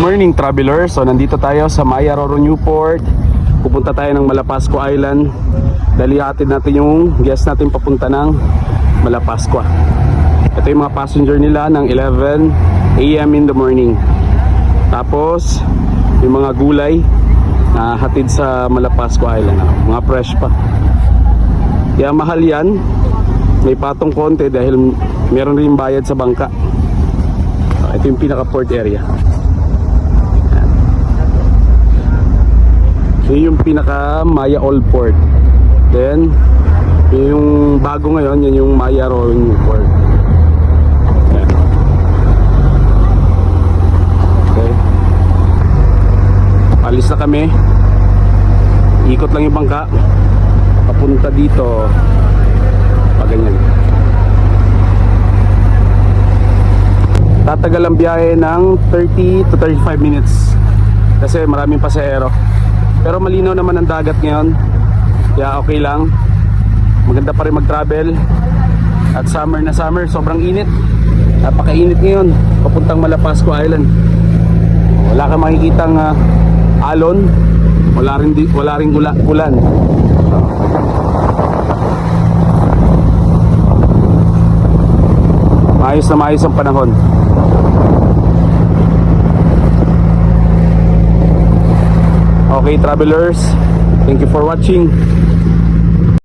Morning travelers, so nandito tayo sa Maya Roro Newport. Pupunta tayo ng Malapascua Island. Dali hatid natin yung guest natin papunta ng Malapascua. Ito yung mga passenger nila ng 11 AM in the morning. Tapos yung mga gulay na hatid sa Malapascua Island, mga fresh pa. Kaya mahal yan. May patong konti dahil meron rin bayad sa bangka. Ito yung pinaka port area. Yun yung pinaka Maya Old Port. Then yung bago ngayon, yan yung Maya Roro Newport. Okay. Alis na kami. Ikot lang yung bangka papunta dito. Ganyan. Tatagal ang biyahe ng 30 to 35 minutes kasi maraming pasahero, pero malinaw naman ang dagat ngayon, kaya okay lang, maganda pa rin mag-travel. At summer na summer, sobrang init, napakainit ngayon papuntang Malapascua Island. Wala kang makikitang alon, wala rin ulan. Maayos na maayos ang panahon. Okay travelers, thank you for watching.